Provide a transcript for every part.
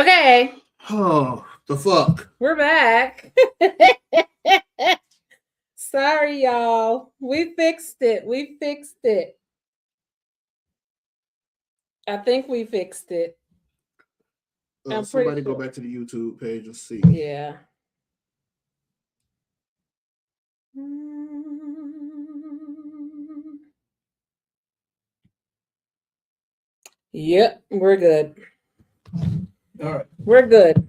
Okay, Oh, the fuck. we're back. Sorry, y'all. We fixed it. We fixed it. I think we fixed it. I'm pretty Somebody go sure. back to the YouTube page and see. Yeah. Yep, we're good. All right. We're good.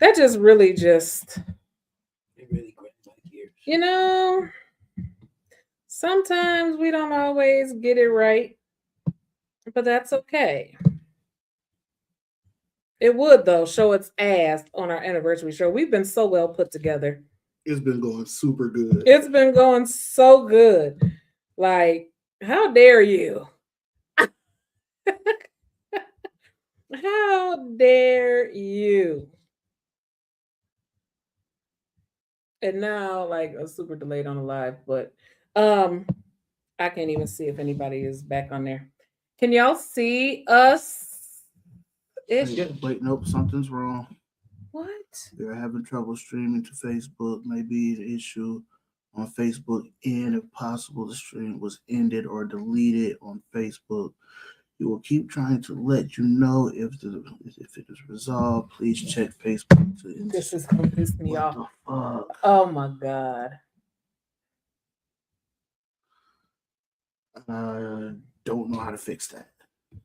That just really just, It really gripped my gears. you know, sometimes we don't always get it right, but that's okay. It would, though, show its ass on our anniversary show. We've been so well put together. It's been going super good. It's been going so good. Like, how dare you? How dare you? And now, like, a super delayed on the live, but I can't even see if anybody is back on there. Can y'all see us? Wait, nope, something's wrong. What? We're having trouble streaming to Facebook. Maybe the issue on Facebook, and if possible, the stream was ended or deleted on Facebook. We will keep trying to let you know if it is resolved. Please check Facebook. This is gonna piss me What off. the fuck? Oh my god. Don't know how to fix that.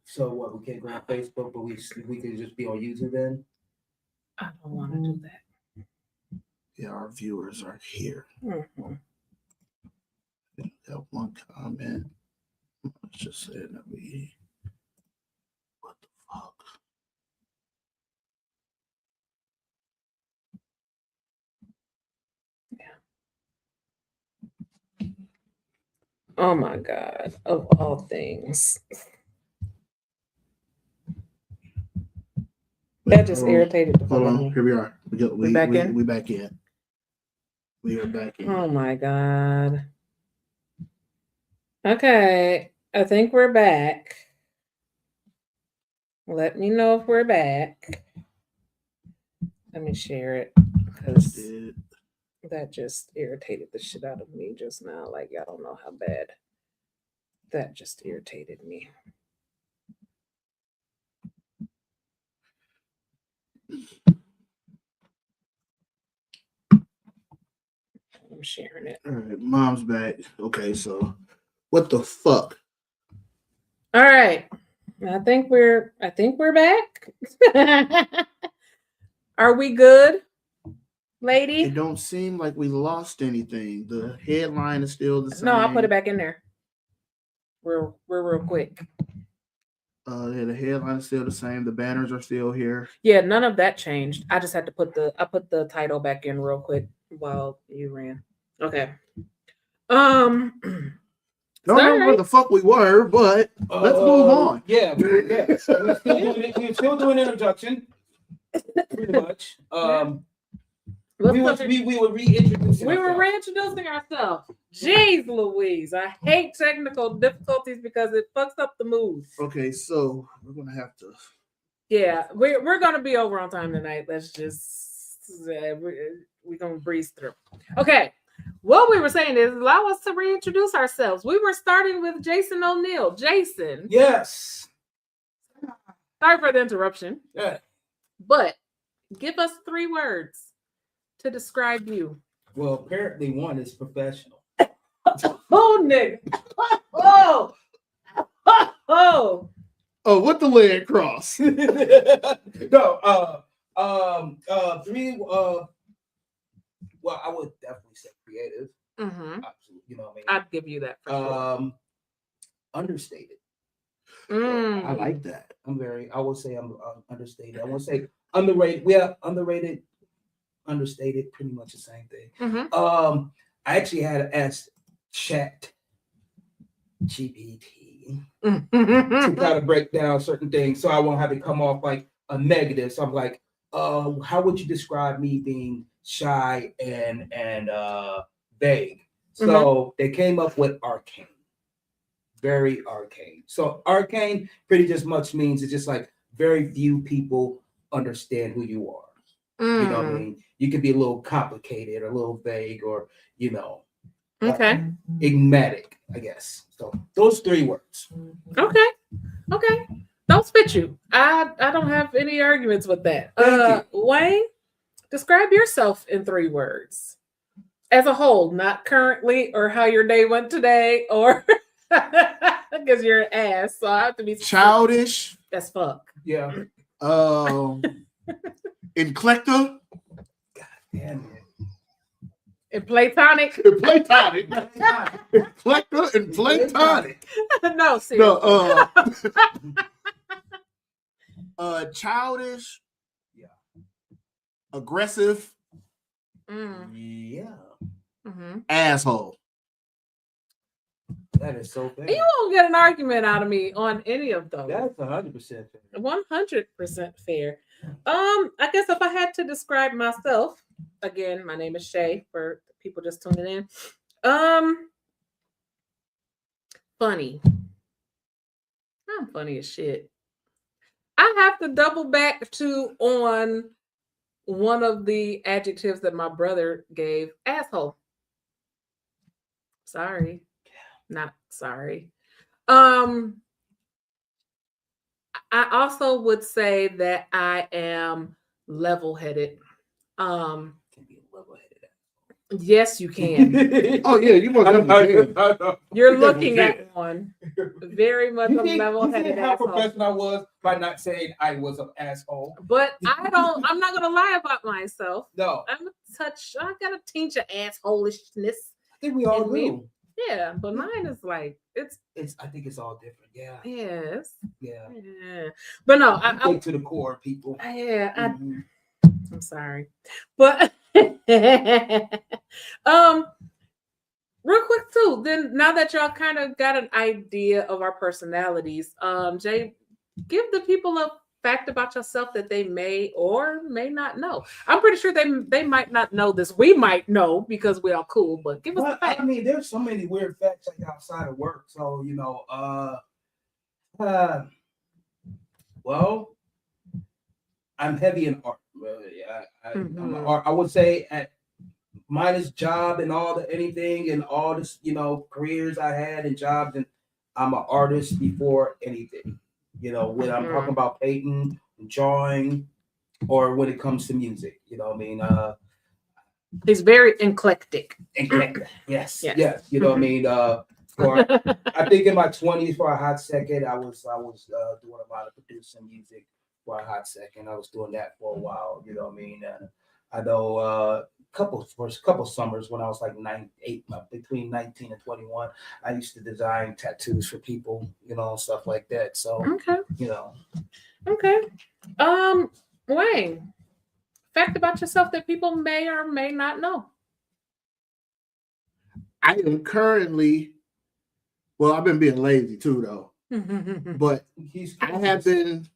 So what? We can't go on Facebook, but we could just be on YouTube then. I don't want to do that. Yeah, our viewers are here. Mm-hmm. That one comment. Let's just say that we. What the fuck? Oh my god! Of all things, that just irritated the fuck Hold out of on. me. Here we are. We back in? We back in. We are back in. Oh my god. Okay, I think we're back. Let me know if we're back. Let me share it because that just irritated the shit out of me just now. Like, I don't know how bad that just irritated me. I'm sharing it. All right, mom's back. Okay, so what the fuck? All right. I think we're back. Are we good, lady? It don't seem like we lost anything. The headline is still the same. No, I'll put it back in there. We're real quick. Yeah, the headline is still the same. The banners are still here. Yeah, none of that changed. I just had to put the title back in real quick while you ran. Okay. Don't know where the fuck we were, but let's move on. Yeah. We're still doing introduction. Pretty much. We were reintroducing. We were reintroducing ourselves. Jeez Louise. I hate technical difficulties because it fucks up the mood. Okay, so we're gonna have to. Yeah, we're gonna be over on time tonight. Let's just we're gonna breeze through. Okay. What we were saying is allow us to reintroduce ourselves. We were starting with Jason O'Neill. Jason. Yes. Sorry for the interruption. Yeah. But give us 3 words to describe you. Well, apparently one is professional. Oh, nigga. Oh. Oh. Oh, what the leg cross? No, 3. Well, I would definitely say creative. Mm-hmm. Absolutely, you know what I mean. I'd give you that. For sure. Understated. I like that. I would say I'm understated. I won't say underrated. We are underrated, understated, pretty much the same thing. Mm-hmm. I actually had to ask Chat GPT to kind of break down certain things, so I won't have it come off like a negative. So I'm like, how would you describe me being shy and vague? So they came up with arcane. Very arcane. So arcane pretty just much means it's just like very few people understand who you are. You know what I Mm. mean? You can be a little complicated, or a little vague, or Okay. enigmatic, I guess. So those 3 words. Okay. Okay. Those fit you. I don't have any arguments with that. Thank Wayne, describe yourself in 3 words. As a whole, not currently or how your day went today, or because you're an ass. So I have to be Childish, as fuck. Yeah. eclectic, Damn And platonic. and platonic. it. Eclectic and platonic. No, seriously. No, childish, Yeah. aggressive, Mm. Yeah. Mm-hmm. asshole. That is so fair. You won't get an argument out of me on any of those. That's 100% fair. 100% fair. I guess if I had to describe myself, again, my name is Shay for people just tuning in. Funny. I'm funny as shit. I have to double back on one of the adjectives that my brother gave, asshole. Sorry. Not sorry. I also would say that I am level-headed. Can be level-headed. Yes, you can. Oh yeah, you must have I You're You looking definitely at one. Very much a level-headed how asshole. professional I was by not saying I was an asshole. But I'm not gonna lie about myself. No, I got a tinge of assholishness. I think we all And me- do. Yeah, but mine is like I think it's all different. Yeah, yes. yeah. Yeah. But no, Go to the core, people. Mhm. I'm sorry. But real quick too, then now that y'all kind of got an idea of our personalities, Jay, give the people a fact about yourself that they may or may not know. I'm pretty sure they might not know this. We might know because we all cool, but give us Well, a fact. I mean, there's so many weird facts like outside of work. So well, I'm heavy in art. I'm an art. I would say at minus job and anything and all this, careers I had and jobs, and I'm an artist before anything. When I'm talking about painting, drawing, or when it comes to music, what I mean. He's very eclectic. Yes. Yes. You know what I mean. I think in my 20s, for a hot second, I was doing a lot of producing music. For a hot second, I was doing that for a while. You know what I mean. I know first couple summers when I was like between 19 and 21, I used to design tattoos for people, stuff like that. So Okay. Okay. Wayne, fact about yourself that people may or may not know. I am currently, I've been being lazy too though, but I have been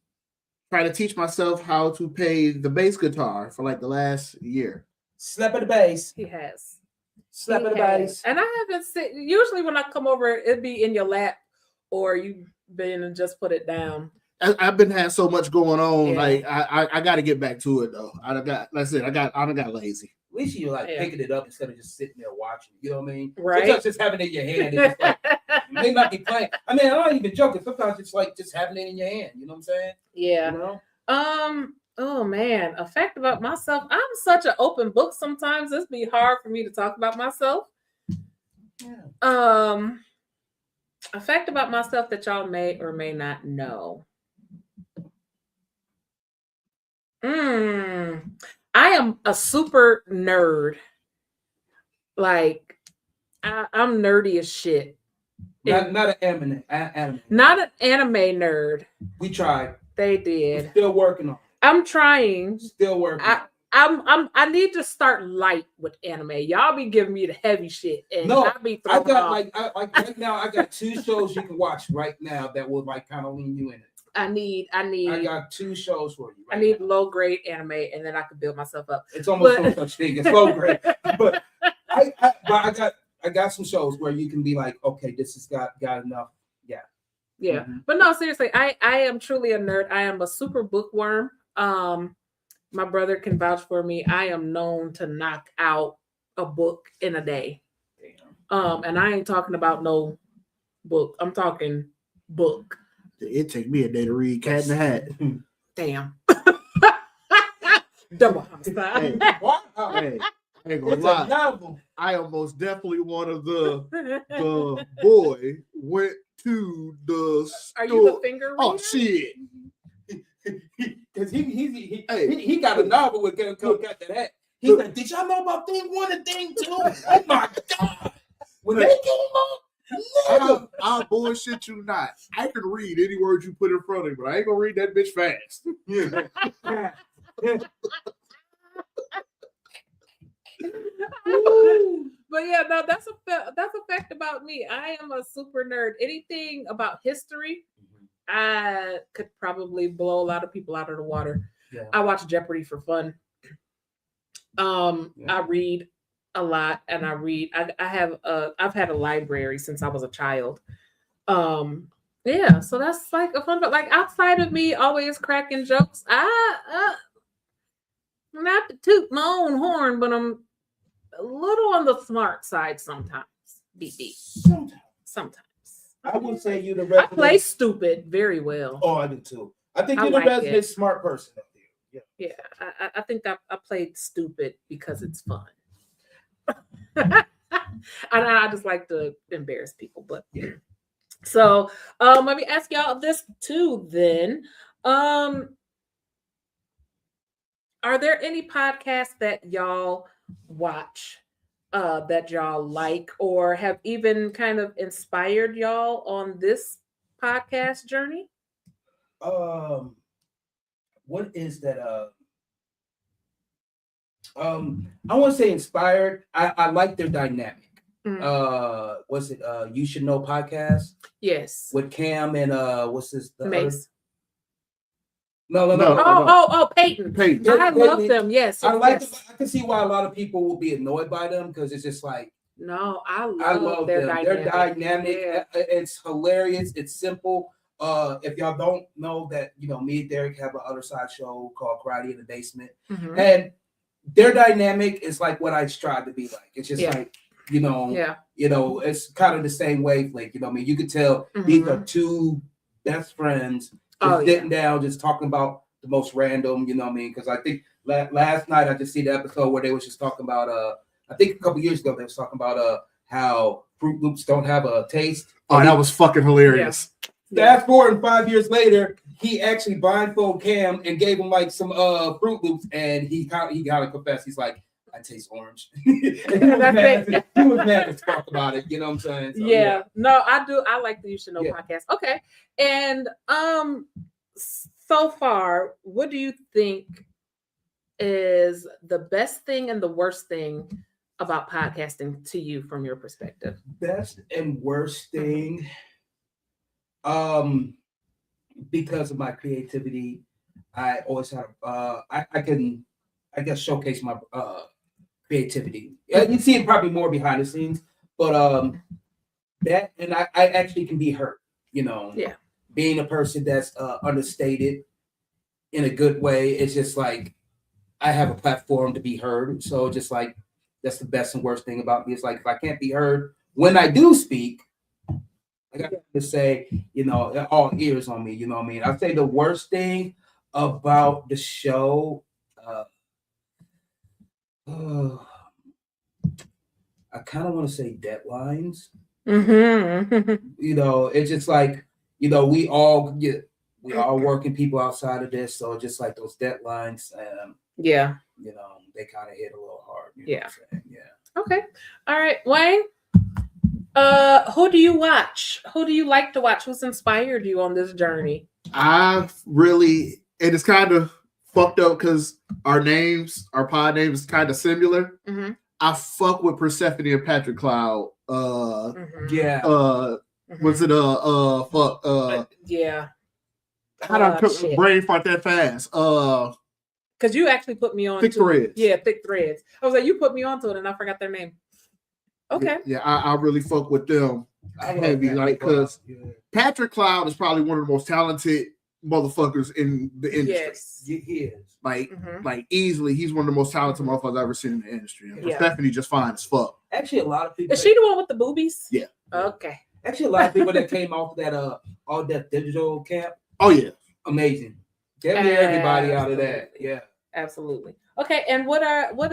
trying to teach myself how to play the bass guitar for like the last year. Slap at the bass. He has. Slap at the bass. And I haven't seen, usually when I come over, it'd be in your lap or you been and just put it down. I've been having so much going on. Yeah. Like I got to get back to it though. I got lazy. At least you picking it up instead of just sitting there watching. You know what I mean? Right. Sometimes just having it in your hand. It's just like, you may not be playing. I mean, I'm not even joking. Sometimes it's like just having it in your hand. You know what I'm saying? Yeah. You know? Oh man, a fact about myself. I'm such an open book sometimes. It's be hard for me to talk about myself. Yeah. A fact about myself that y'all may or may not know. I am a super nerd. Like I'm nerdy as shit. Not an anime. Not an anime nerd. We tried. They We're did. still working on it. I'm trying. Still working. I need to start light with anime. Y'all be giving me the heavy shit, and No, I be I throwing got off. like right now. I got 2 shows you can watch right now that will like kind of lean you in it. I got 2 shows for you. I need low grade anime, and then I can build myself up. It's almost But- no such thing as low grade, but I got some shows where you can be like, okay, this has got enough. Yeah, Mhm. but no, seriously, I am truly a nerd. I am a super bookworm. My brother can vouch for me. I am known to knock out a book in a day. And I ain't talking about no book. I'm talking book. It take me a day to read Cat in the Hat. Damn. Double homicide. Wow. Hey, I ain't gonna It's a lie. novel. I am most definitely one of the boy went to the Are you the store. finger Oh reader? shit! Because he Hey. got a novel with Cat that. He's like, did y'all know about thing 1 and thing 2? Oh my god! When they came up, nigga. I bullshit you not. I can read any word you put in front of me, but I ain't gonna read that bitch fast. But yeah, no, that's a fact about me. I am a super nerd. Anything about history, I could probably blow a lot of people out of the water. Yeah. I watch Jeopardy for fun. I read a lot, and I've had a library since I was a child. Yeah, so that's like a fun, but like outside of me always cracking jokes, not to toot my own horn, but I'm a little on the smart side sometimes. BB. Sometimes. I would say you the I resident. play stupid very well. Oh, I do too. I think I you're like the resident it. smart person up there. Yeah. Yeah, I think I played stupid because it's fun. And I just like to embarrass people, but yeah. So let me ask y'all this too then. Are there any podcasts that y'all watch that y'all like or have even kind of inspired y'all on this podcast journey? What is that? I want to say inspired. I like their dynamic. Mhm. Was it You Should Know podcast Yes. with Cam and what's this? The Mace. No. Oh, Peyton. Peyton. Yeah, I love Peyton. them. Yes. I like. yes. I can see why a lot of people will be annoyed by them because it's just like No, I I love their them. dynamic. They're dynamic. Yeah. It's hilarious. It's simple. If y'all don't know that, me and Derek have an other side show called Karate in the Basement, Mhm. and their dynamic is like what I strive to be like. It's just Yeah. like, Yeah. it's kind of the same wavelength. You could tell these are two best friends just Oh, yeah. sitting down, just talking about the most random, because I think last night I just see the episode where they was just talking about I think a couple years ago they was talking about how Fruit Loops don't have a taste. Oh, that was fucking hilarious. Fast forward 5 years later, he actually blindfolded Cam and gave him like some Fruit Loops, and he gotta confess, he's like, I taste orange. And he was mad to talk about it. You know what I'm saying? So, yeah. No, I do. I like the You Should Know Yeah. podcast. Okay. And so far, what do you think is the best thing and the worst thing about podcasting to you from your perspective? Best and worst thing, because of my creativity, I always have I can, I guess, showcase my creativity. You see it probably more behind the scenes, but that, and I actually can be hurt, Yeah. being a person that's understated in a good way. It's just like I have a platform to be heard, so just like that's the best and worst thing about me. It's like if I can't be heard when I do speak, I got to say, all ears on me. You know what I mean? I'd say the worst thing about the show, I kind of want to say deadlines. Mm-hmm. It's just like, we all working people outside of this, so just like those deadlines, Yeah. they kind of hit a little hard. Yeah. What I'm saying? Yeah. Okay. All right, Wayne. Who do you watch? Who do you like to watch? Who's inspired you on this journey? And it's kind of fucked up because our pod names is kind of similar. Mm-hmm. I fuck with Persephone and Patrick Cloud. Yeah. Was it yeah. How did I brain fart that fast? Because you actually put me on Thick Threads. Yeah, Thick Threads. I was like, you put me onto it, and I forgot their name. Okay. Yeah, I really fuck with them heavy, like, because Patrick Cloud is probably one of the most talented motherfuckers in the industry. Yes. He is. Like, Mhm. like easily, he's one of the most talented motherfuckers I've ever seen in the industry. And Yeah. Stephanie just fine as fuck. Actually, a lot of people. Is she the one with the boobies? Yeah. Okay. Actually, a lot of people that came off that all that digital camp, Oh yeah. amazing. Get me everybody out of that. Yeah. Absolutely. Okay. And what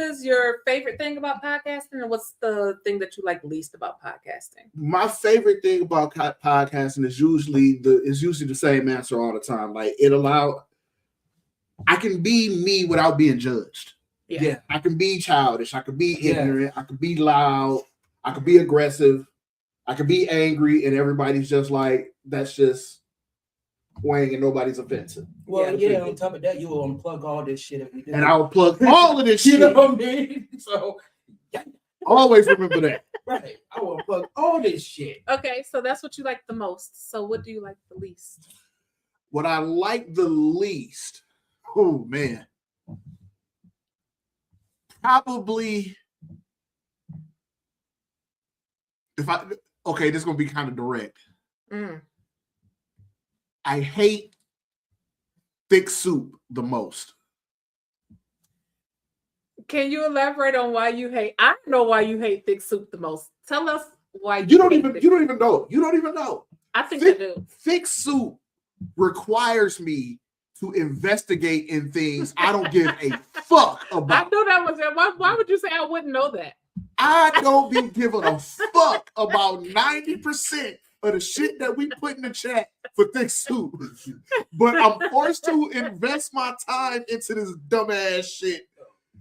is your favorite thing about podcasting, and what's the thing that you like least about podcasting? My favorite thing about podcasting is usually the same answer all the time. Like I can be me without being judged. Yeah. I can be childish. I can be Yeah. ignorant. I can be loud. I can be aggressive. I can be angry, and everybody's just like, that's just Wang, and nobody's offensive. Well, Yeah. yeah. On top of that, you will unplug all this shit if we do. And I'll plug all of this you shit. know what I mean? So, Always remember that. right. I will unplug all this shit. Okay, so that's what you like the most. So what do you like the least? What I like the least, oh man, probably this is gonna be kind of direct. Mm. I hate thick soup the most. Can you elaborate on why you hate? I know why you hate thick soup the most. Tell us why You don't hate even thick you don't even know. You don't even know. I think thick- I do. Thick soup requires me to investigate in things I don't give a fuck I about. knew that was it. Why would you say I wouldn't know that? I don't be giving a fuck about 90% of the shit that we put in the chat for thick soup. But I'm forced to invest my time into this dumbass shit.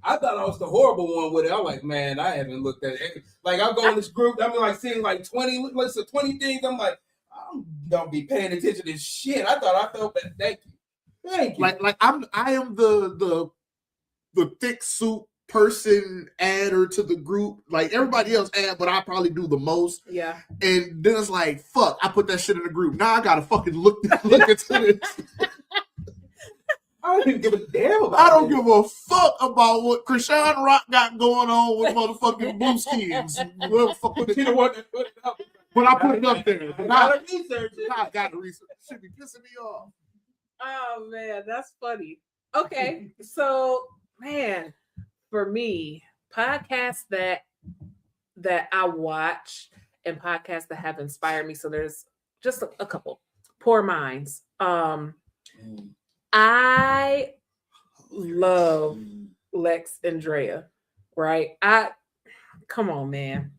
I thought I was the horrible one with it. I'm like, man, I haven't looked at it. Like, I'll go in this group, I'm like seeing like 20 things. I'm like, I don't be paying attention to this shit. I thought I felt bad. Thank you. Thank you. I am the thick soup person adder to the group. Like everybody else add, but I probably do the most. Yeah. And then it's like, fuck, I put that shit in the group. Now I gotta fucking look into this. I don't even give a damn about I don't it. give a fuck about what Krishan Rock got going on with motherfucking Blue Skins. Whoever fuck with You it. the one that put it up. But I put it up there. I But gotta research it. I got to research. Should be pissing me off. Oh man, that's funny. Okay, so man, for me, podcasts that I watch and podcasts that have inspired me. So there's just a couple. Poor Minds. I love Lex and Drea, right? Come on, man.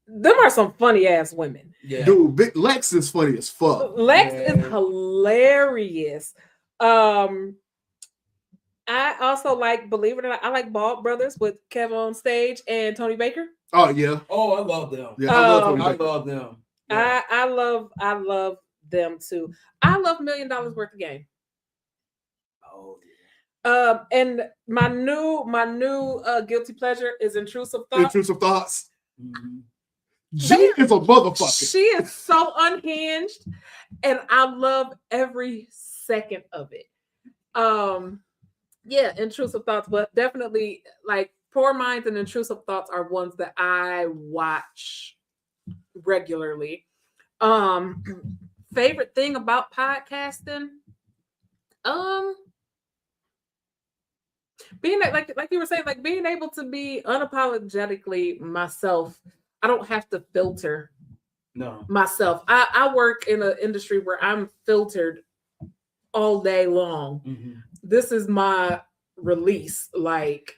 Them are some funny ass women. Yeah. Dude, Big Lex is funny as fuck. Lex is Yeah. hilarious. I also like, believe it or not, I like Bald Brothers with Kevin on stage and Tony Baker. Oh yeah. Oh, I love them. Yeah, I love Tony I Baker. love them. Yeah. I love them too. I love $1 Million Worth of Game. Oh, And my new guilty pleasure is Intrusive Thoughts. Intrusive Thoughts. yeah. Mhm. G is a motherfucker. She is so unhinged, and I love every second of it. Yeah, Intrusive Thoughts, but definitely like Poor Minds and Intrusive Thoughts are ones that I watch regularly. Favorite thing about podcasting? Being like you were saying, like being able to be unapologetically myself. I don't have to filter No. myself. I work in an industry where I'm filtered all day long. Mhm. This is my release, like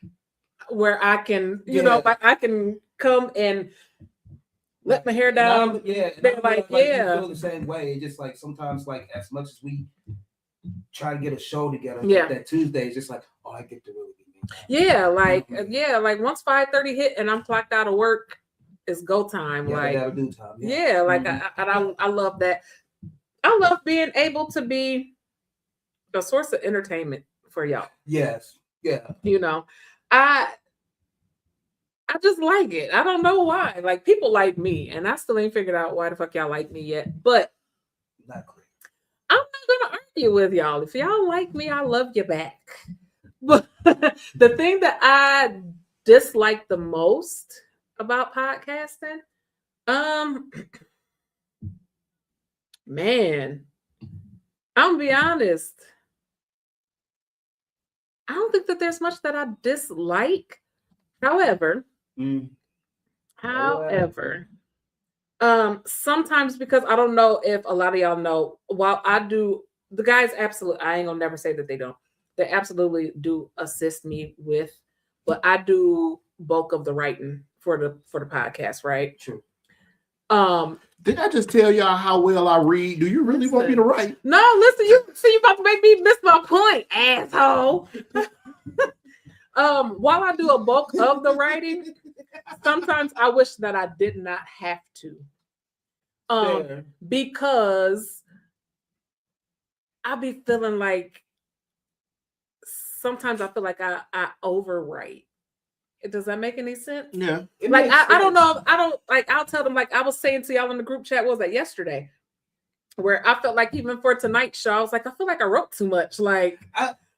where I can, you know, Yeah. I can come and let my hair And I down. don't- yeah, and They're I feel like, you yeah. feel the same way. It's just like sometimes, like as much as we try to get a show together, Yeah. that Tuesday is just like, oh, I get to really be me. Yeah, like Mhm. like once 5:30 hit and I'm clocked out of work, it's go time. Yeah, like that'll do time. yeah, like Mhm. I love that. I love being able to be a source of entertainment for y'all. Yes. Yeah. You know, I just like it. I don't know why. Like people like me, and I still ain't figured out why the fuck y'all like me yet. But Not crazy. I'm not gonna argue with y'all. If y'all like me, I love you back. But the thing that I dislike the most about podcasting, man, I'm gonna be honest. I don't think that there's much that I dislike. However, sometimes because I don't know if a lot of y'all know, while I do, the guys absolutely, I ain't gonna never say that they don't. They absolutely do assist me with, but I do bulk of the writing for the podcast, right? True. Did I just tell y'all how well I read? Do you really want me to write? No, listen, you about to make me miss my point, asshole. While I do a bulk of the writing, sometimes I wish that I did not have to. Because I be feeling like sometimes I feel like I overwrite. Does that make any sense? Yeah. Like I don't know. I don't like. I'll tell them, like I was saying to y'all in the group chat. What was that yesterday? Where I felt like even for tonight's show, I was like, I feel like I wrote too much. I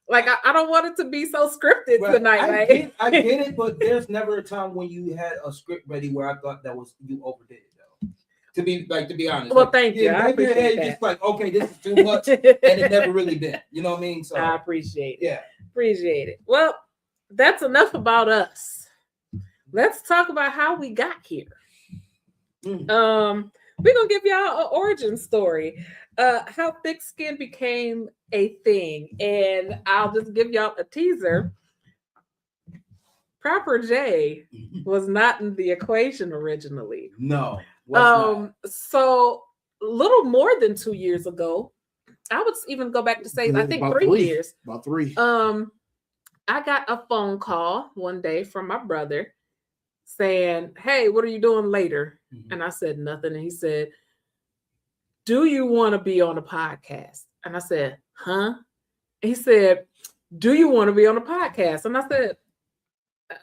don't want it to be so scripted tonight. I get it, but there's never a time when you had a script ready where I thought that was you overdid it though. To be honest. Well, thank you. I appreciate that. Just like, okay, this is too much, and it never really been. You know what I mean? So I appreciate it. Yeah, appreciate it. Well, that's enough about us. Let's talk about how we got here. We're gonna give y'all an origin story. How thick skin became a thing, and I'll just give y'all a teaser. Proper J was not in the equation originally. No. So a little more than 2 years ago, I would even go back to say I think 3 years. About 3. I got a phone call one day from my brother saying, "Hey, what are you doing later?" And I said nothing. And he said, "Do you want to be on a podcast?" And I said, "Huh?" And he said, "Do you want to be on a podcast?" And I said,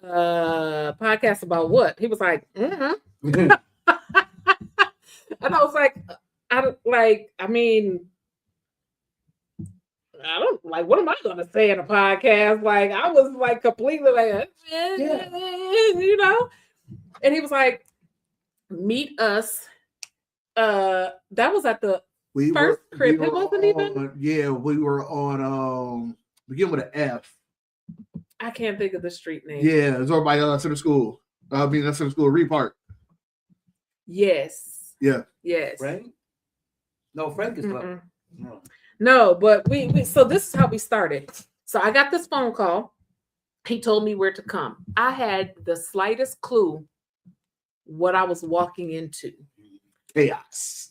"Podcast about what?" He was like, And I was like, I don't like, what am I going to say in a podcast? Like, I was like completely like, you know? And he was like, meet us. That was at the first crib. It wasn't even. Yeah, we were on, begin with an F. I can't think of the street name. Yeah, it's over by Center School. That's Center School, Reed Park. Yes. Yeah. Yes. Right? No, Frank is love. No, but we so this is how we started. So I got this phone call. He told me where to come. I had the slightest clue what I was walking into. Chaos.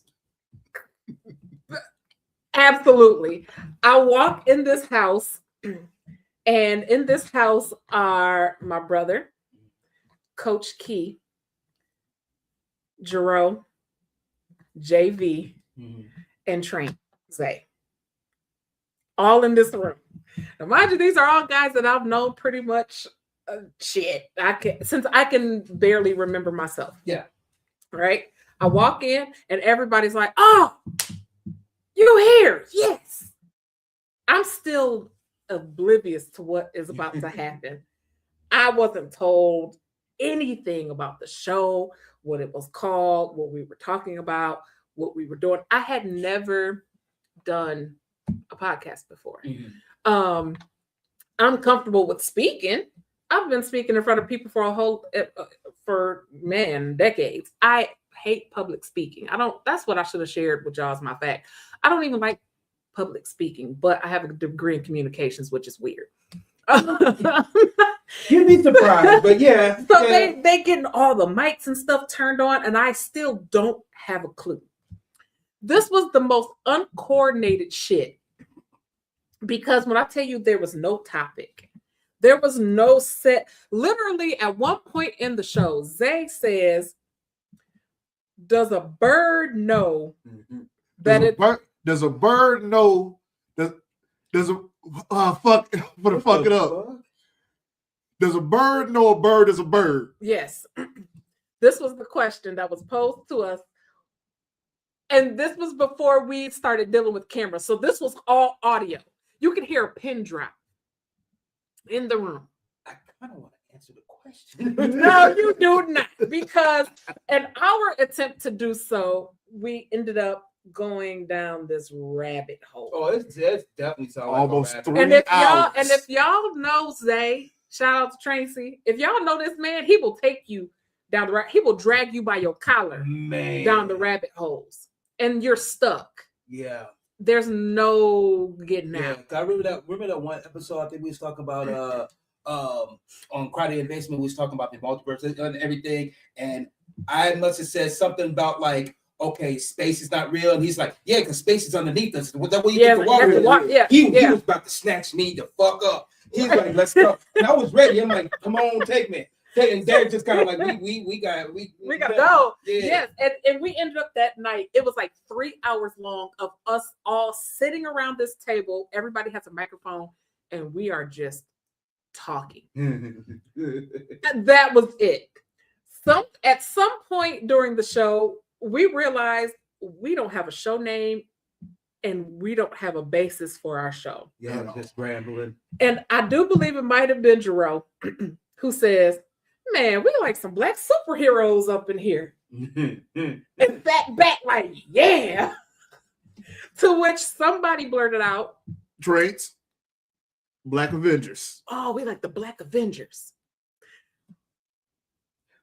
Absolutely. I walk in this house, and in this house are my brother, Coach Key, Jerome, JV, and Train Zay. All in this room. Now, mind you, these are all guys that I've known pretty much since I can barely remember myself. Yeah. Right? I walk in and everybody's like, "Oh, you here?" Yes. I'm still oblivious to what is about to happen. I wasn't told anything about the show, what it was called, what we were talking about, what we were doing. I had never done a podcast before. I'm comfortable with speaking. I've been speaking in front of people for decades. I hate public speaking. That's what I should have shared with y'all as my fact. I don't even like public speaking, but I have a degree in communications, which is weird. You'd be surprised, but yeah. So they getting all the mics and stuff turned on, and I still don't have a clue. This was the most uncoordinated shit. Because when I tell you there was no topic, there was no set. Literally, at one point in the show, Zay says, "Does a bird know that does a bird know that does a fuck for the fuck it up? Does a bird know a bird is a bird?" Yes. This was the question that was posed to us. And this was before we started dealing with cameras. So this was all audio. You could hear a pin drop in the room. I kind of want to answer the question. No, you do not. Because in our attempt to do so, we ended up going down this rabbit hole. Oh, it's definitely sound like Almost a 3 and if hours. y'all know Zay, shout out to Tracy. If y'all know this man, he will take you down the he will drag you by your collar man down the rabbit holes, and you're stuck. Yeah. There's no getting Yeah, out. 'cause I remember that one episode. I think we was talking about on Friday in the Basement. We was talking about the multiverse and everything, and I must have said something about like, okay, space is not real, and he's like, yeah, because space is underneath us. What that way you Yeah, get the water? that's the wa- yeah, He yeah. was about to snatch me the fuck up. He's like, let's go, and I was ready. I'm like, come on, take me. And Derek just kind of like, we gotta go. Yeah. Yes, and we ended up that night. It was like 3 hours long of us all sitting around this table. Everybody has a microphone, and we are just talking. And that was it. At some point during the show, we realized we don't have a show name, and we don't have a basis for our show. Yeah, just rambling. And I do believe it might have been Jerome who says, man, we like some black superheroes up in here. And sat back like, yeah. To which somebody blurted out, Traits, Black Avengers. oh, we like the Black Avengers.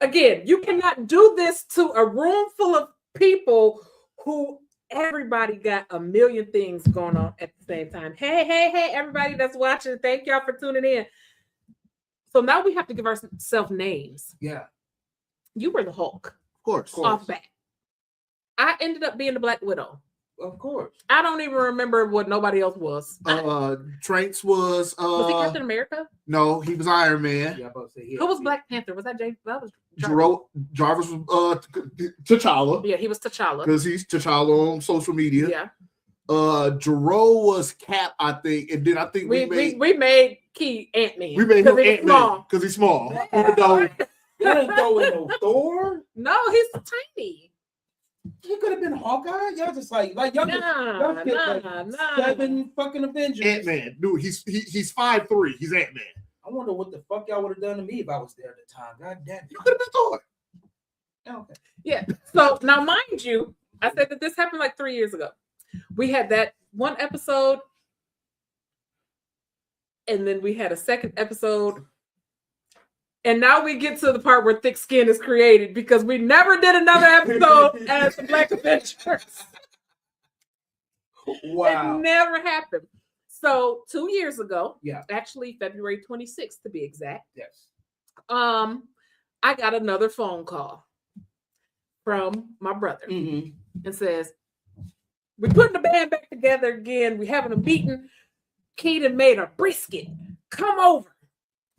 Again, you cannot do this to a room full of people who everybody got a million things going on at the same time. Hey, everybody that's watching, thank y'all for tuning in. So now we have to give ourselves names. Yeah. You were the Hulk. Of course. Off bat. I ended up being the Black Widow. Of course. I don't even remember what nobody else was. Traits was Was he Captain America? no, he was Iron Man. Yeah, I'm about to say, yeah. Who was Black Panther? Was that James? That was Jarvis was T'Challa Yeah, he was T'Challa. because he's T'Challa on social media. Yeah, Jero was Cap, I think, and then I think we made Key Ant-Man. we made him 'cause he was Ant-Man small. because he's small. Even though You didn't throw in no Thor. No, he's tiny. He could have been Hawkeye. Y'all just like y'all just Nah. 7 fucking Avengers. Ant-Man, dude, he's 5'3". He's Ant-Man. I wonder what the fuck y'all would have done to me if I was there at the time. God damn. You could have been Thor. Okay. Yeah. So now, mind you, I said that this happened like 3 years ago. We had that one episode, and then we had a second episode. And now we get to the part where thick skin is created because we never did another episode as the Black Avengers. Wow. It never happened. So 2 years ago, Yeah. actually February 26th to be exact, Yes. I got another phone call from my brother Mm-hmm. and says, we're putting the band back together again. We're having a meeting. Keaton made a brisket. Come over.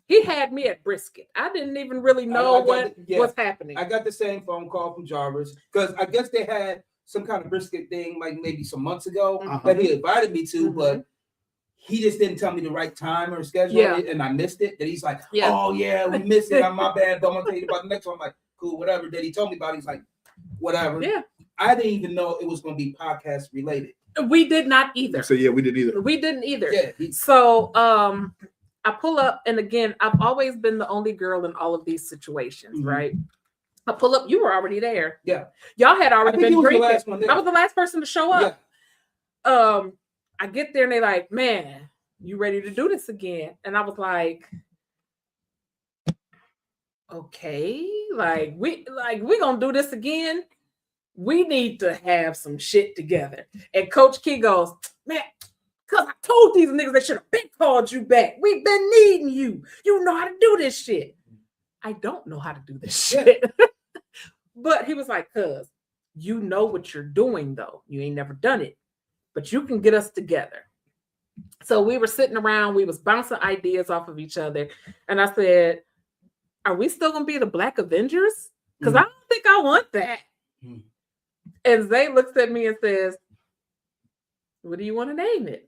He had me at brisket. I didn't even really know what's happening. I got the same phone call from Jarvis because I guess they had some kind of brisket thing like maybe some months ago that he invited me to, but he just didn't tell me the right time or schedule it, and I missed it. That he's like, oh yeah, we missed it. I'm my bad. But I'm gonna tell you about the next one. I'm like, cool, whatever. That he told me about. He's like, whatever. Yeah. I didn't even know it was gonna be podcast related. We did not either. So yeah, we didn't either. We didn't either. Yeah. So I pull up, and again, I've always been the only girl in all of these situations, right? I pull up, you were already there. Yeah. Y'all had already been drinking. The last one there. I was the last person to show up. Yeah. I get there and they're like, man, you ready to do this again? And I was like, okay, we gonna do this again. We need to have some shit together. And Coach Key goes, man, because I told these niggas they should have been called you back. We've been needing you. You know how to do this shit. I don't know how to do this shit. But he was like, cuz you know what you're doing though. You ain't never done it. But you can get us together. So we were sitting around, we was bouncing ideas off of each other. And I said, are we still gonna be the Black Avengers? Because I don't think I want that. And Zay looks at me and says, what do you want to name it?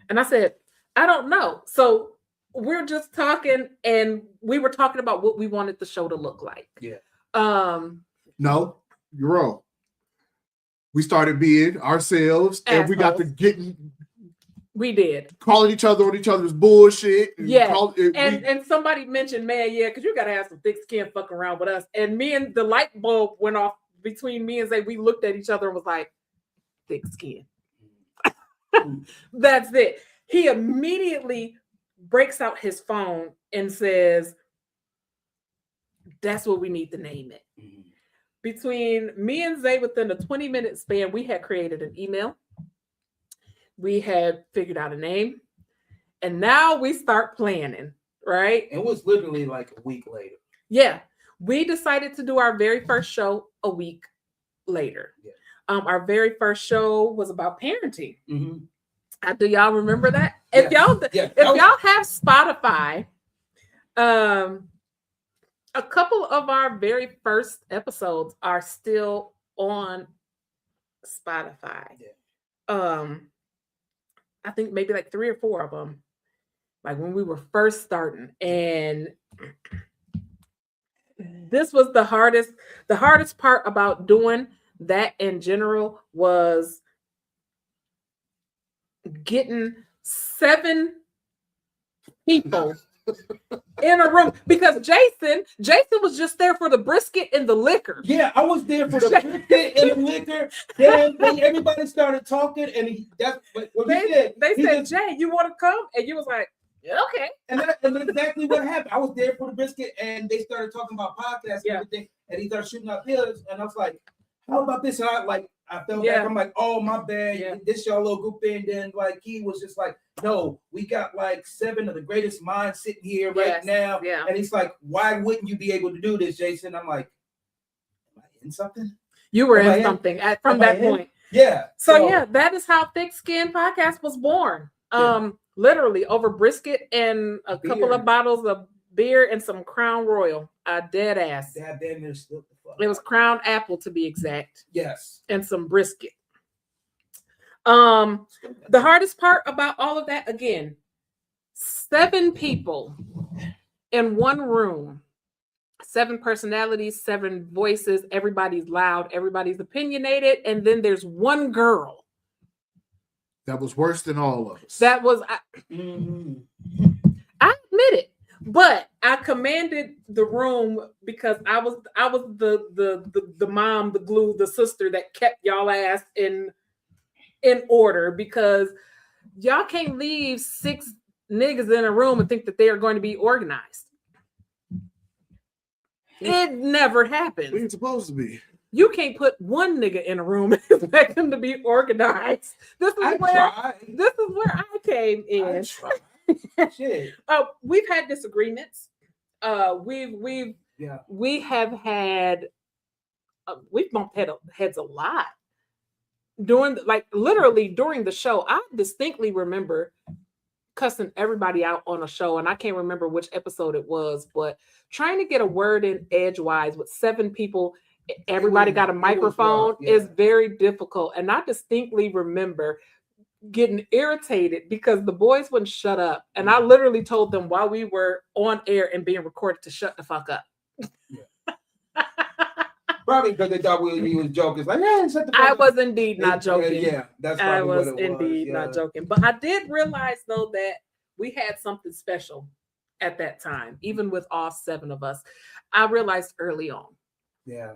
And I said, I don't know. So we're just talking, and we were talking about what we wanted the show to look like. Yeah. No, you're wrong. We started being ourselves, and we got to getting. We did. Calling each other on each other's bullshit. Yeah. And somebody mentioned, man, yeah, because you got to have some thick skin fucking around with us. And me and the light bulb went off between me and Zay. We looked at each other and was like, thick skin. That's it. He immediately breaks out his phone and says, that's what we need to name it. Between me and Zay, within a 20-minute span, we had created an email. We had figured out a name. And now we start planning, right? It was literally like a week later. Yeah. We decided to do our very first show a week later. Yeah. Our very first show was about parenting. Mm-hmm. Do y'all remember that? If y'all have Spotify, a couple of our very first episodes are still on Spotify. Yeah. I think maybe like 3 or 4 of them, like when we were first starting. And this was the hardest part about doing that in general was getting 7 people in a room, because Jason was just there for the brisket and the liquor. Yeah, I was there for the brisket and the liquor. Then everybody started talking, and that's what he said. They said, Jay, you want to come? And you was like, yeah, okay. And that's exactly what happened. I was there for the brisket, and they started talking about podcasts and everything, and he started shooting out pillars, and I was like, how about this? And I felt back. I'm like, oh, my bad. Yeah. This y'all little group thing. Then like he was just like, no, we got like 7 of the greatest minds sitting here right now. Yeah. And he's like, why wouldn't you be able to do this, Jason? I'm like, am I in something? You were in something from that point. Yeah. So yeah, that is how Thick Skin Podcast was born. Literally over brisket and a couple of bottles of beer and some Crown Royal. Dead ass. It was Crown Apple to be exact. Yes. And some brisket. The hardest part about all of that, again, 7 people in one room, 7 personalities, 7 voices, everybody's loud, everybody's opinionated, and then there's one girl. That was worse than all of us. That was, I admit it, but I commanded the room because I was the mom, the glue, the sister that kept y'all ass in order, because y'all can't leave 6 niggas in a room and think that they are going to be organized. It never happens. We ain't supposed to be. You can't put one nigga in a room and expect him to be organized. This is where I came in. Shit. We've had disagreements. We have had we've bumped heads a lot during during the show. I distinctly remember cussing everybody out on a show, and I can't remember which episode it was, but trying to get a word in edgewise with 7 people. Everybody got a microphone is very difficult. And I distinctly remember getting irritated because the boys wouldn't shut up. And I literally told them while we were on air and being recorded to shut the fuck up. Probably because they thought he was joking. It's like, yeah, shut the fuck up. I was indeed not joking. Yeah, that's probably I was what it indeed was. not joking. But I did realize though that we had something special at that time, even with all 7 of us. I realized early on. Yeah.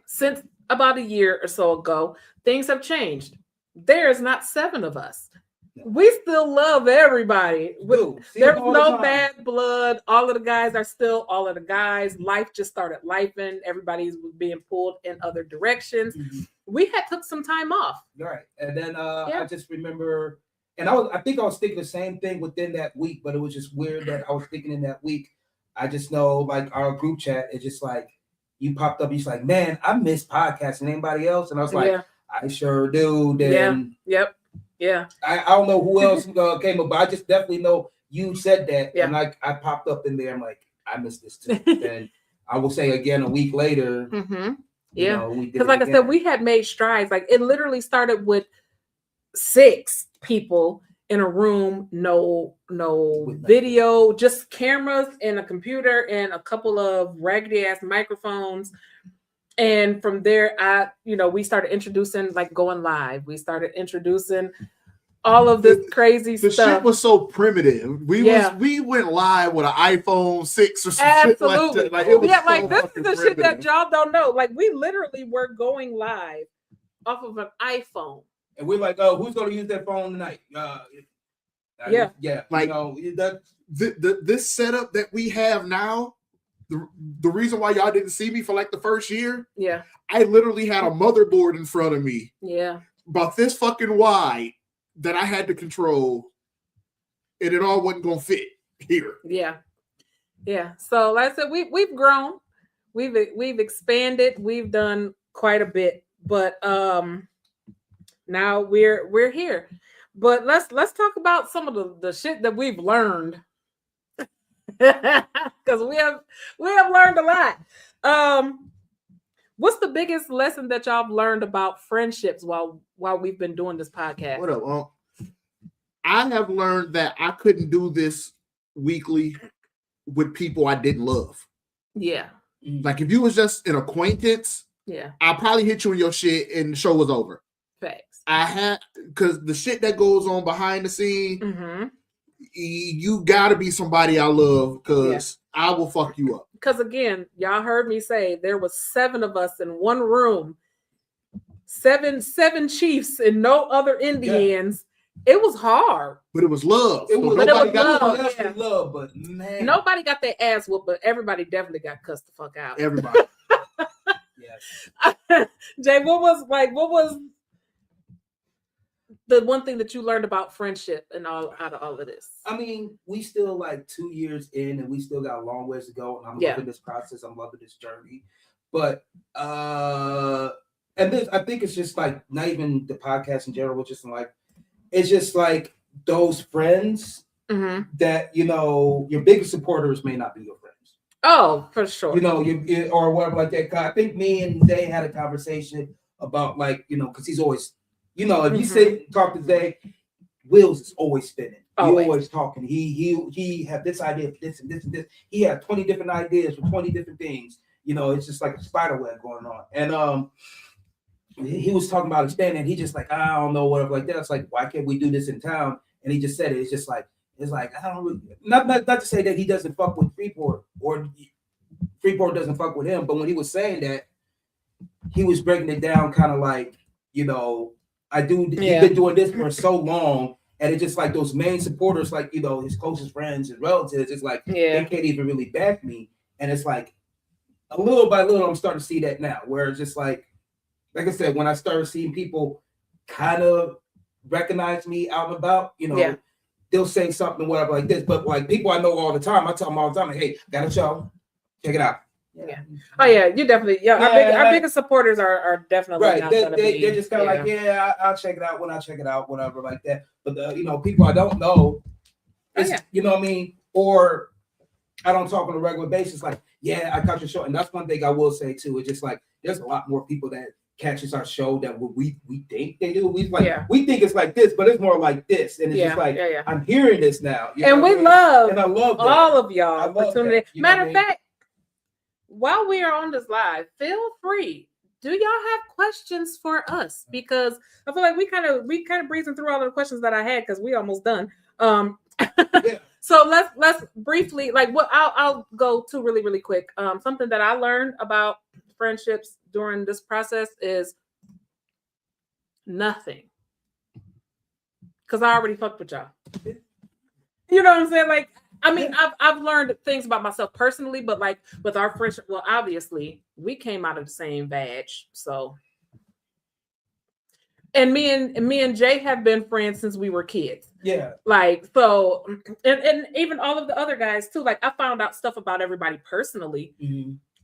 Since about a year or so ago, things have changed. There's not 7 of us. No. We still love everybody. There's no bad blood. All of the guys are still all of the guys. Life just started lifing. Everybody's being pulled in other directions. Mm-hmm. We had took some time off. Right. And then I just remember, and I think I was thinking the same thing within that week, but it was just weird that I was thinking in that week. I just know, like, our group chat is just like, you popped up, you're like, man, I miss podcasting. Anybody else? And I was like, I sure do. Then yeah. I don't know who else came up, but I just definitely know you said that. Yeah. And I popped up in there. I'm like, I miss this too. And I will say again a week later. Mm-hmm. Yeah. Because like I said, we had made strides. Like it literally started with 6 people in a room, no video, just cameras and a computer and a couple of raggedy ass microphones. And from there, we started introducing like going live. We started introducing all of this crazy stuff. The shit was so primitive. We went live with an iPhone 6 or something. Absolutely. Like that. This is the shit that y'all don't know. Like we literally were going live off of an iPhone. And we're like, oh, who's gonna use that phone tonight? Yeah. Like, This setup that we have now, the reason why y'all didn't see me for like the first year, Yeah. I literally had a motherboard in front of me Yeah. about this fucking wide that I had to control, and it all wasn't gonna fit here. Yeah. Yeah. So like I said, we've grown, we've expanded, we've done quite a bit, but now we're here. But let's talk about some of the shit that we've learned. Because we have learned a lot. What's the biggest lesson that y'all have learned about friendships while we've been doing this podcast? What up? Well, I have learned that I couldn't do this weekly with people I didn't love. Yeah. Like if you was just an acquaintance, Yeah. I'll probably hit you in your shit and the show was over. Facts. I had, because the shit that goes on behind the scene, Mm-hmm. you gotta be somebody I love, because I will fuck you up. Because again, y'all heard me say there was 7 of us in one room, seven chiefs and no other Indians. It was hard. But it was love. it was, But it nobody was got love. definitely love, but man, Nobody got their ass whooped, but everybody definitely got cussed the fuck out. everybody. yes. Jay, what was the one thing that you learned about friendship and out of all of this? I mean, we still like 2 years in, and we still got a long ways to go. And I'm Yeah. loving this process. I'm loving this journey. But and this, I think it's just like not even the podcast in general, just like it's just like those friends Mm-hmm. that your biggest supporters may not be your friends. Oh, for sure. You or whatever like that. I think me and Zay had a conversation about like because he's always if you sit and talk to Zay, wheels is always spinning. Always. He always talking. He had this idea for this and this and this. He had 20 different ideas for 20 different things. It's just like a spider web going on. And he was talking about expanding. He just like, I don't know, whatever like that. It's like, why can't we do this in town? And he just said it. It's just like, I don't really, not to say that he doesn't fuck with Freeport or Freeport doesn't fuck with him, but when he was saying that, he was breaking it down kind of like, he's been doing this for so long, and it's just like those main supporters, like his closest friends and relatives, it's like they can't even really back me. And it's like a little by little, I'm starting to see that now, where it's just like I said, when I started seeing people kind of recognize me out and about, they'll say something whatever like this. But like people I know all the time, I tell them all the time, like, hey, got a show, check it out. Yeah. Oh yeah, you definitely. Our biggest supporters are definitely right. not They're just kind of like, I'll check it out when I check it out, whatever like that. But people I don't know, you know what I mean, or I don't talk on a regular basis. Like, I caught your show, and that's one thing I will say too. It's just like there's a lot more people that catches our show that we think they do. We think it's like this, but it's more like this, and it's just like I'm hearing this now, and we love, and I love that. all of y'all for tuning in. That, Matter of fact, while we are on this live, feel free. Do y'all have questions for us? Because I feel like we kind of breezing through all the questions that I had because we almost done. So let's briefly I'll go to really, really quick. Something that I learned about friendships during this process is nothing. Because I already fucked with y'all. You know what I'm saying? Like, I mean, I've learned things about myself personally, but like with our friendship, well, obviously we came out of the same batch, so. And me and Jay have been friends since we were kids. Yeah. Like, so, and even all of the other guys too. Like, I found out stuff about everybody personally,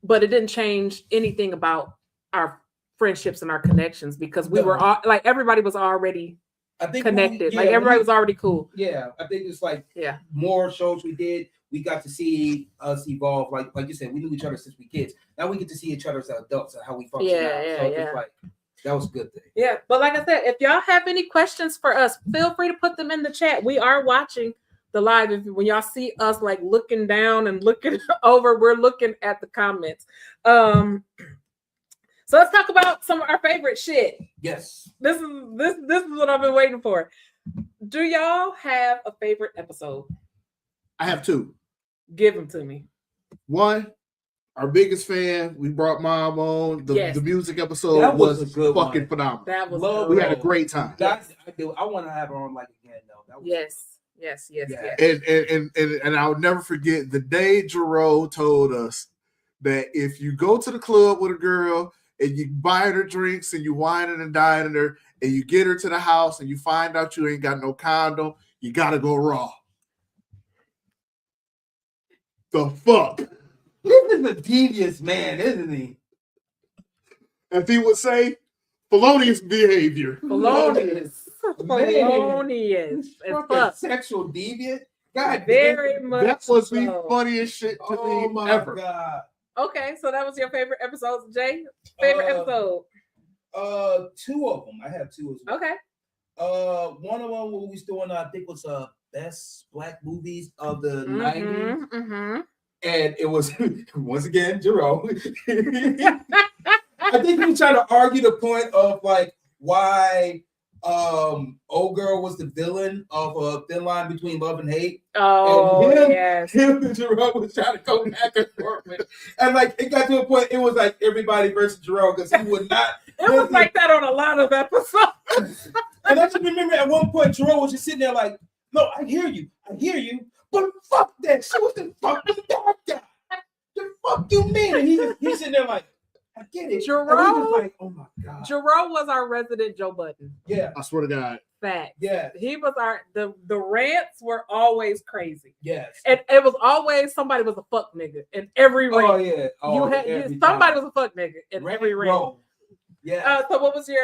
but it didn't change anything about our friendships and our connections because we were all like everybody was already connected. Like everybody was already cool. Yeah, I think it's like more shows we did. We got to see us evolve. Like you said, we knew each other since we kids. Now we get to see each other as adults and how we function. It's like that was a good thing. Yeah, but like I said, if y'all have any questions for us, feel free to put them in the chat. We are watching the live. When y'all see us like looking down and looking over, we're looking at the comments. So let's talk about some of our favorite shit. Yes. This is what I've been waiting for. Do y'all have a favorite episode? I have 2. Give them to me. One, our biggest fan. We brought Mom on. Yes. The music episode That was was a good fucking one. phenomenal. That was Love We great. had a great time. That's, I do. I want to have her on like again though. That was Yes. Yeah. Yes. And I'll never forget the day Jerome told us that if you go to the club with a girl and you buy her drinks and you wine and dine her and you get her to the house and you find out you ain't got no condom, you gotta go raw. The fuck? This is a devious man, isn't he? If he would say felonious behavior. Felonious. Man. Felonious. As Fucking fuck. sexual deviant. God Very damn. much. That was the so. funniest shit to Oh me my ever. god. Okay, so that was your favorite episode, Jay? Favorite episode? Two of them. I have two as well. Okay. One of them we was doing, I think was best black movies of the 90s. Mm-hmm. And it was once again Jerome. I think he was trying to argue the point of like why old girl was the villain of a Thin Line Between Love and Hate. Oh, And him- yes. Him and Jerome was trying to go back and forth with it. And like it got to a point, it was like everybody versus Jerome because he would not. It was like that on a lot of episodes. And I just remember at one point Jerome was just sitting there like, no, I hear you, but fuck that. She was the fucking bad guy. The fuck you mean? And he's sitting there like, I get it. Jerome? And we was like, oh my god. Jerome was our resident Joe Budden. Yeah, I swear to God. Fact. yeah, He was the rants were always crazy. yes. And it was always somebody was a fuck nigga in every rant. Oh yeah. Oh, every somebody time. was a fuck nigga in Rant every rant. roll. Yeah. So what was your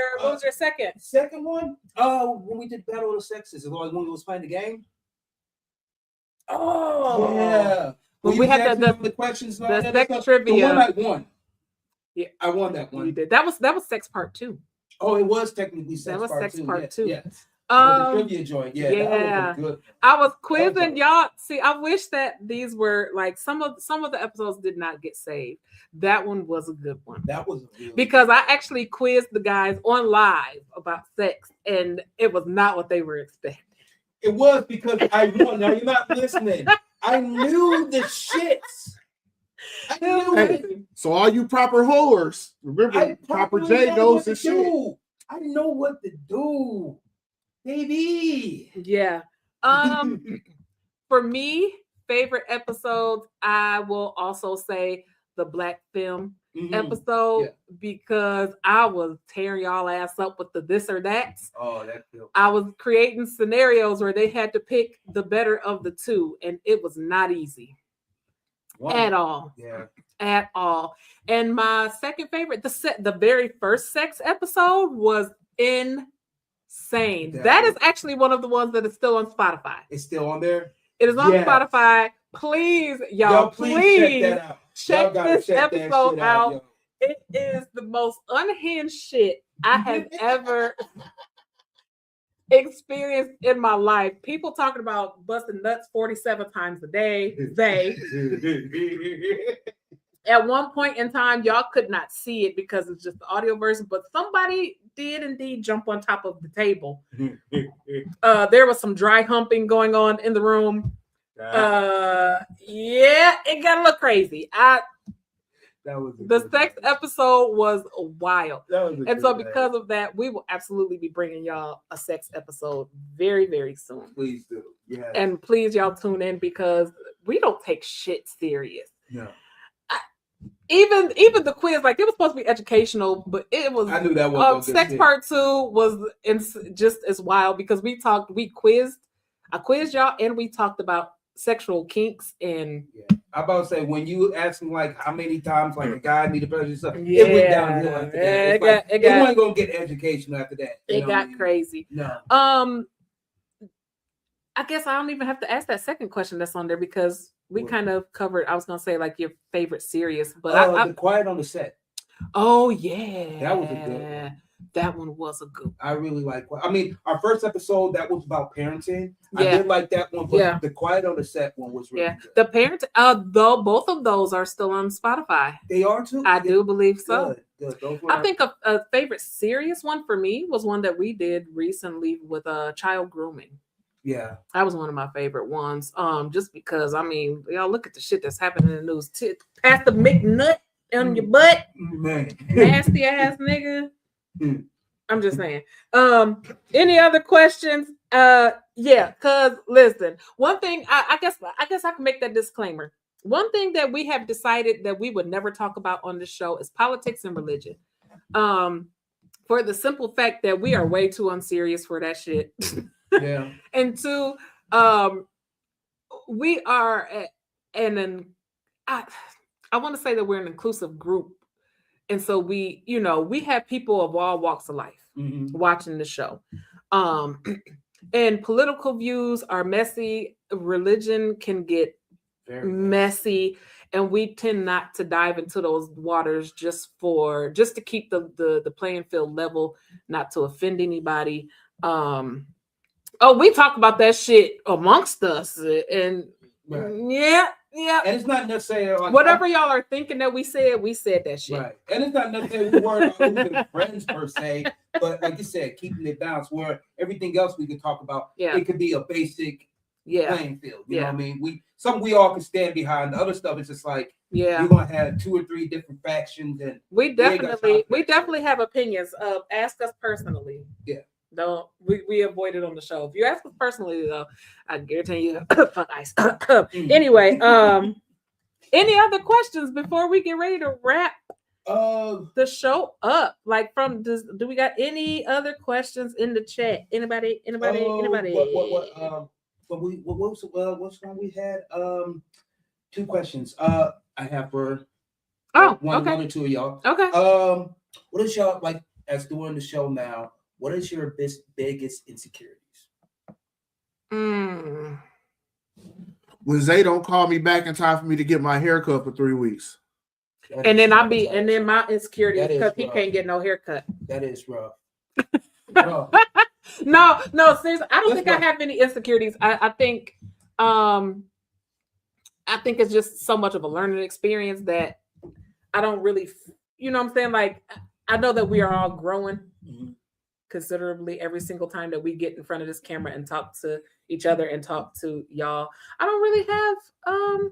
second? Second one, when we did Battle of the Sexes, when we was playing the game. Oh Yeah. When we you had asked the me questions, and the all that sex stuff. trivia. The one I won. Yeah. I won that we one. did. That was sex part 2. Oh, it was technically sex That was part sex two. part Yes, 2. yes. But the Um, trivia joint, yeah, yeah. that was a good. I was quizzing Okay. y'all. See, I wish that these were like some of the episodes did not get saved. That one was a good one. That was a really Because I actually quizzed the guys on live about sex, and it was not what they were expecting. It was because I won. Now you're not listening. I knew the shits. I knew Hey, it. so all you proper whores, remember I Proper properly J know knows what to his shit. do. I know what to do, baby. Yeah. For me, favorite episodes, I will also say the Black Film Mhm. episode Yeah. because I was tearing y'all ass up with the this or that. Oh, that feels. I was creating scenarios where they had to pick the better of the two, and it was not easy at all. Yeah. At all. And my second favorite, the very first sex episode was insane. Yeah. That is actually one of the ones that is still on Spotify. It's still on there. It is on Yes. Spotify. Please, y'all, Y'all, please please check that out. Y'all check gotta this check that episode shit out. yo. It is the most unhinged shit I have ever experienced in my life. People talking about busting nuts 47 times a day. They at one point in time, y'all could not see it because it's just the audio version, but somebody did indeed jump on top of the table. There was some dry humping going on in the room. Yeah, it got a little crazy. That was a The good sex one. episode was wild. That was a And so good one. because of that, we will absolutely be bringing y'all a sex episode very, very soon. Please do. Yeah. And please, y'all tune in because we don't take shit serious. No. Even the quiz, like it was supposed to be educational, but it was I knew that was sex part 2 was just as wild because I quizzed y'all and we talked about sexual kinks and I'm about to say when you ask me like how many times like a guy need to pleasure stuff, it went downhill after that. It wasn't gonna get educational after that. You it know what I got mean? crazy. No. I guess I don't even have to ask that second question that's on there because we What? kind of covered. I was gonna say like your favorite series, but The Quiet on the Set. oh yeah, That was a good one. That one was a good. I really like. I mean, our first episode that was about parenting. I Yeah. did like that one, but Yeah. the Quiet on the Set one was really Yeah, good. the parent. Though both of those are still on Spotify. They are too. I do believe so. Good. Those were I think a favorite serious one for me was one that we did recently with child grooming. Yeah. That was one of my favorite ones. Just because I mean, y'all look at the shit that's happening in the news. Pass the McNut on your butt, Man. nasty ass nigga. Mm. I'm just saying. Any other questions? Yeah, cause listen, one thing I guess I can make that disclaimer. One thing that we have decided that we would never talk about on the show is politics and religion. For the simple fact that we are way too unserious for that shit. Yeah. And two, we are I want to say that we're an inclusive group. And so we have people of all walks of life watching the show. And political views are messy. Religion can get Very messy. And we tend not to dive into those waters just to keep the playing field level, not to offend anybody. We talk about that shit amongst us, and yeah. And it's not necessarily like, whatever y'all are thinking that we said that shit. Right. And it's not necessarily we weren't losing friends per se, but like you said, keeping it balanced where everything else we could talk about, it could be a basic playing field. You know what I mean? We all can stand behind. The other stuff is just like you're gonna have 2 or 3 different factions, and we definitely have opinions. Ask us personally. Yeah. Don't we avoid it on the show. If you ask us personally, though, I guarantee you, fuck ice. Anyway, any other questions before we get ready to wrap the show up? Like, do we got any other questions in the chat? Anybody? What's one we had? 2 questions. I have for one or two of y'all. Okay. What is y'all like as doing the show now? What is your biggest insecurities? When Zay don't call me back in time for me to get my haircut for 3 weeks. And then my insecurity is because he can't get no haircut. That is rough. No, seriously, I don't think I have any insecurities. I think it's just so much of a learning experience that I don't really, you know what I'm saying? Like, I know that we are all growing considerably every single time that we get in front of this camera and talk to each other and talk to y'all. I don't really have, I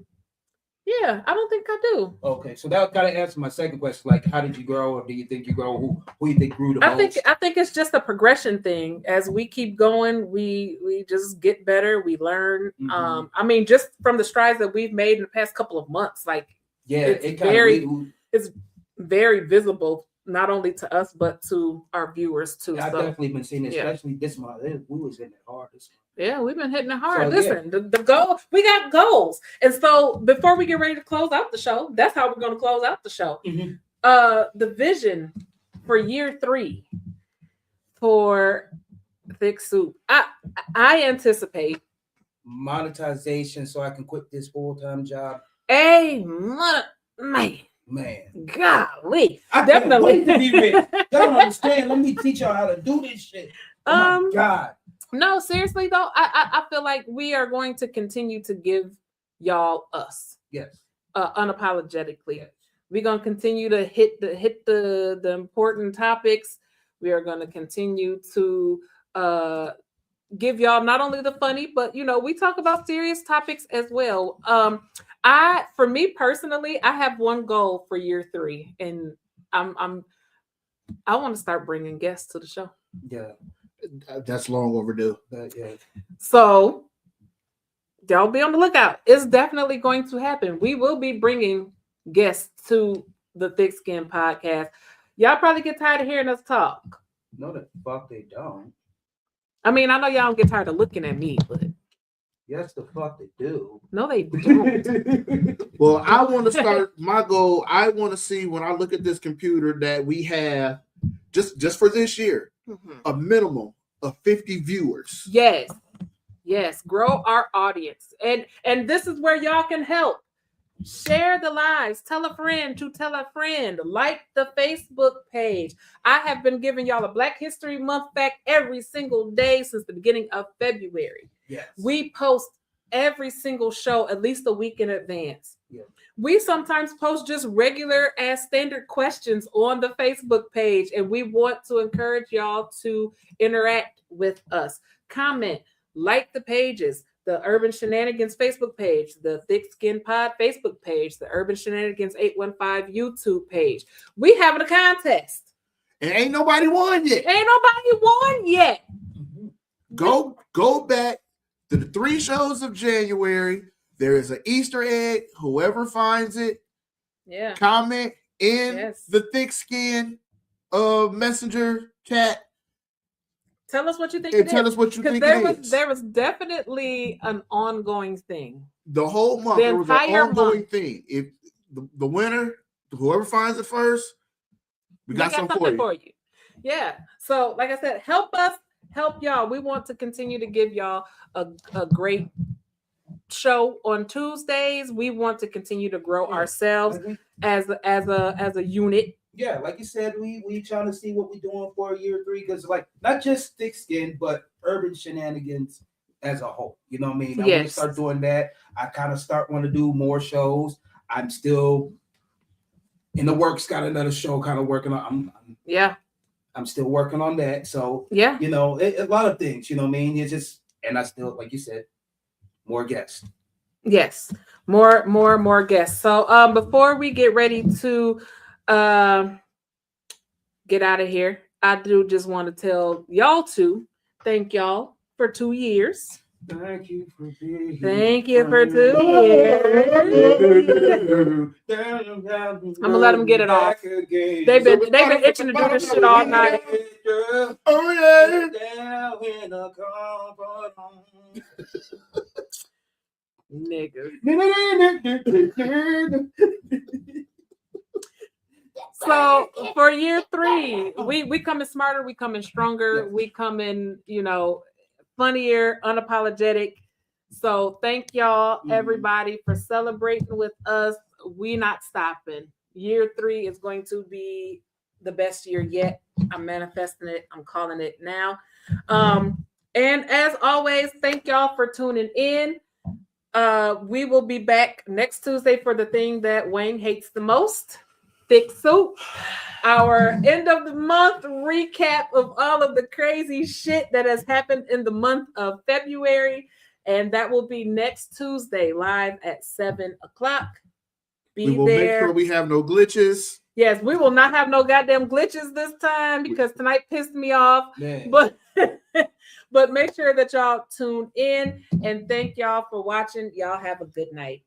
don't think I do. Okay, so that kind of answers my second question. Like, how did you grow, or do you think you grow? Who you think grew the most? I think it's just a progression thing. As we keep going, we just get better. We learn. I mean, just from the strides that we've made in the past couple of months, like it's very visible, not only to us but to our viewers too. I've definitely been seeing it, especially this month. We was hitting it hard this month. Yeah, we've been hitting it hard. Listen, the goal, we got goals. And so before we get ready to close out the show, that's how we're going to close out the show. The vision for year 3 for Thick Soup. I anticipate monetization so I can quit this full-time job. Man. Golly. I definitely. Can't wait to be rich. Y'all don't understand. Let me teach y'all how to do this shit. Oh my God. No, seriously though, I feel like we are going to continue to give y'all us. Yes. Unapologetically. Yes. We're gonna continue to hit the important topics. We are gonna continue to give y'all not only the funny, but we talk about serious topics as well. For me personally, I have one goal for year 3, and I want to start bringing guests to the show. Yeah. That's long overdue. So y'all be on the lookout. It's definitely going to happen. We will be bringing guests to the Thick Skin Podcast. Y'all probably get tired of hearing us talk. No, the fuck they don't. I mean, I know y'all don't get tired of looking at me, but yes, the fuck they do. No, they don't. Well, I want to start my goal. I want to see when I look at this computer that we have just for this year. A minimum of 50 viewers. Yes, grow our audience. And this is where y'all can help. Share the lives. Tell a friend to tell a friend. Like the Facebook page. I have been giving y'all a Black History Month fact every single day since the beginning of February. Yes. We post every single show at least a week in advance. Yeah. We sometimes post just regular as standard questions on the Facebook page, and we want to encourage y'all to interact with us. Comment, like the pages, the Urban Shenanigans Facebook page, the Thick Skin Pod Facebook page, the Urban Shenanigans 815 YouTube page. We having a contest. And ain't nobody won yet. Ain't nobody won yet. Go back to the 3 shows of January. There is an Easter egg. Whoever finds it, Yeah. comment in Yes. the Thick Skin Messenger chat Tell us what you think. and tell us what you Because think there was definitely an ongoing thing. The whole month, the there was an entire ongoing month. thing. If the winner, whoever finds it first, we got something for you. Yeah. So, like I said, help us, help y'all. We want to continue to give y'all a great show on Tuesdays. We want to continue to grow ourselves as a unit. Yeah, like you said, we trying to see what we're doing for year 3, because like not just Thick Skin, but Urban Shenanigans as a whole. You know what I mean? I want to Yes. start doing that. I kind of want to do more shows. I'm still in the works. Got another show kind of working on. I'm still working on that. So Yeah. you know, a lot of things. You know what I mean? It's just, and I still, like you said, more guests. Yes. More guests. So before we get ready to get out of here, I do just want to tell y'all to thank y'all for 2 years. Thank you for being Thank you for 2 years. I'm gonna let 'em get it off. They've been itching to do this shit all night. Oh Nigga. yeah. So for year 3, we coming smarter, we coming stronger, we coming, funnier, unapologetic. So thank y'all, everybody, for celebrating with us. We not stopping. Year 3 is going to be the best year yet. I'm manifesting it. I'm calling it now. And as always, thank y'all for tuning in. We will be back next Tuesday for the thing that Wayne hates the most. Thick Soup, our end of the month recap of all of the crazy shit that has happened in the month of February. And that will be next Tuesday, live at 7 o'clock. We will there. make sure we have no glitches. Yes, we will not have no goddamn glitches this time because tonight pissed me off. Man. But make sure that y'all tune in, and thank y'all for watching. Y'all have a good night.